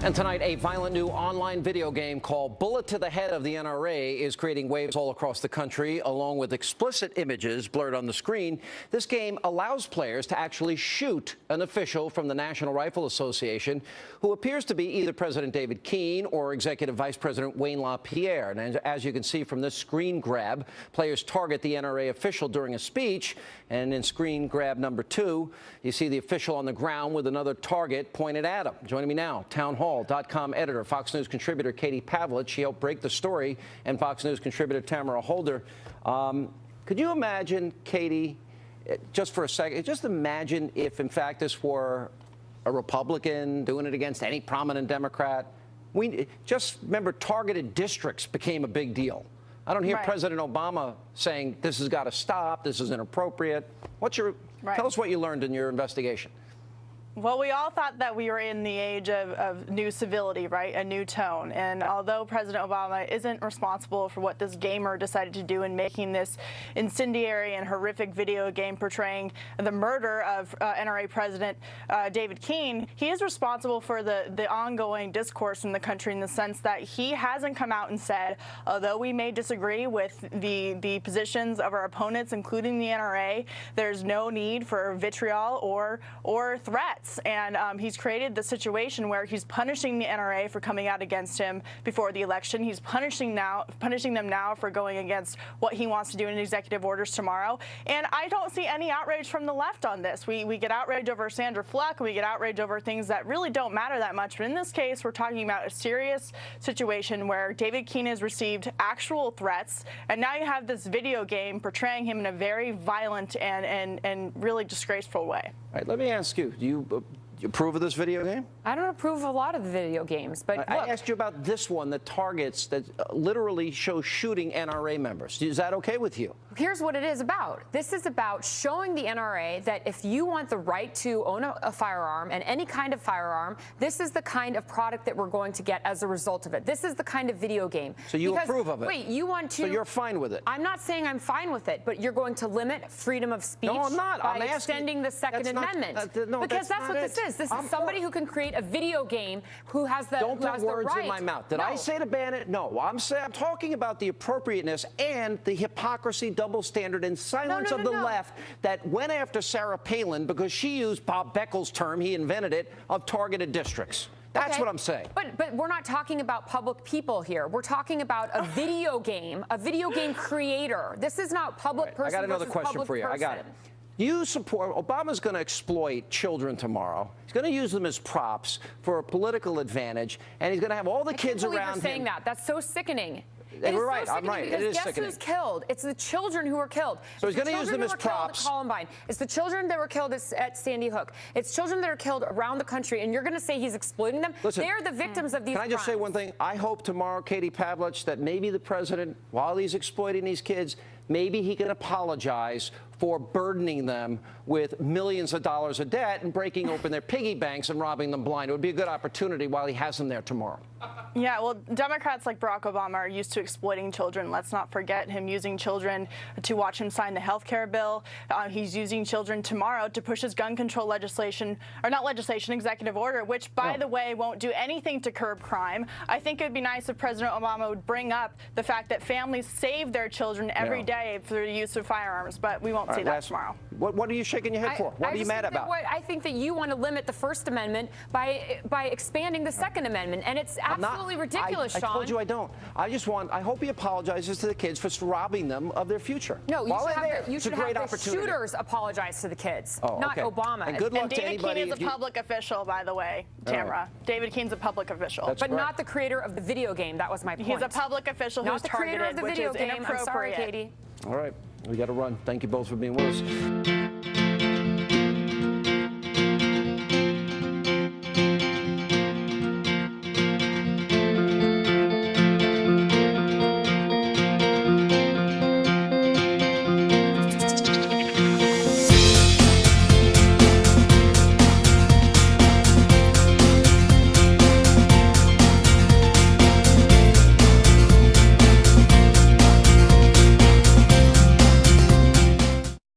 And tonight, a violent new online video game called Bullet to the Head of the NRA is creating waves all across the country, along with explicit images blurred on the screen. This game allows players to actually shoot an official from the National Rifle Association who appears to be either President David Keene or Executive Vice President Wayne LaPierre. And as you can see from this screen grab, players target the NRA official during a speech. And in screen grab number 2, you see the official on the ground with another target pointed at him. Joining me now, townhall.com editor, Fox News contributor Katie Pavlich. She helped break the story, and Fox News contributor Tamara Holder. Could you imagine, Katie, just for a second, just imagine if, in fact, this were a Republican doing it against any prominent Democrat? We just remember targeted districts became a big deal. I don't hear President Obama saying this has got to stop, this is inappropriate. Tell us what you learned in your investigation. Well, we all thought that we were in the age of new civility, right? A new tone. And although President Obama isn't responsible for what this gamer decided to do in making this incendiary and horrific video game portraying the murder of NRA President David Keene, he is responsible for the ongoing discourse in the country in the sense that he hasn't come out and said, although we may disagree with the positions of our opponents, including the NRA, there's no need for vitriol or threats. And he's created the situation where he's punishing the NRA for coming out against him before the election. He's punishing them now for going against what he wants to do in executive orders tomorrow. And I don't see any outrage from the left on this. We get outraged over Sandra Fluck, and we get outraged over things that really don't matter that much. But in this case, we're talking about a serious situation where David Keene has received actual threats, and now you have this video game portraying him in a very violent and really disgraceful way. All right, let me ask you, do you approve of this video game? I don't approve of a lot of the video games, but I asked you about this one that targets, that literally shows shooting NRA members. Is that okay with you? Here's what it is about. This is about showing the NRA that if you want the right to own a firearm, and any kind of firearm, this is the kind of product that we're going to get as a result of it. This is the kind of video game. So you approve of it? Wait, you want to... So you're fine with it? I'm not saying I'm fine with it, but you're going to limit freedom of speech. No, I'm not. By extending the Second Amendment. Because that's what this is. This is somebody who can create a video game who has the Don't put words right. in my mouth. Did I say to ban it? No. I'm talking about the appropriateness and the hypocrisy, double standard, and silence of the left that went after Sarah Palin because she used Bob Beckel's term, he invented it, of targeted districts. That's what I'm saying. But we're not talking about public people here. We're talking about a video game creator. This is not public person. I got another question for you. I got it. You support, Obama's going to exploit children tomorrow. He's going to use them as props for a political advantage, and he's going to have all the kids around him. You're saying that. That's so sickening. You're right. I'm right. It is sickening. Guess who's killed? It's the children who are killed. So he's going to use them as props. Columbine. It's the children that were killed at Sandy Hook. It's children that are killed around the country, and you're going to say he's exploiting them? Listen, they're the victims of these crimes. Can I just say one thing? I hope tomorrow, Katie Pavlich, that maybe the president, while he's exploiting these kids, maybe he can apologize for burdening them with millions of dollars of debt and breaking open their piggy banks and robbing them blind. It would be a good opportunity while he has them there tomorrow. Yeah, well, Democrats like Barack Obama are used to exploiting children. Let's not forget him using children to watch him sign the health care bill. He's using children tomorrow to push his gun control legislation, or not legislation, executive order, which, by the way, won't do anything to curb crime. I think it would be nice if President Obama would bring up the fact that families save their children every day through the use of firearms, but we won't see that tomorrow. What are you shaking your head for? What are you mad about? I think that you want to limit the First Amendment by expanding the Second Amendment, and it's absolutely ridiculous, Sean. I told you I don't. I hope he apologizes to the kids for robbing them of their future. No, you should have the shooters apologize to the kids, not Obama. And good luck to anybody. David Keene is a public official, by the way, Tamara. David Keene's a public official. But not the creator of the video game. That was my point. He's a public official who's targeted, which is inappropriate. I'm sorry, Katie. All right. We got to run. Thank you both for being with us.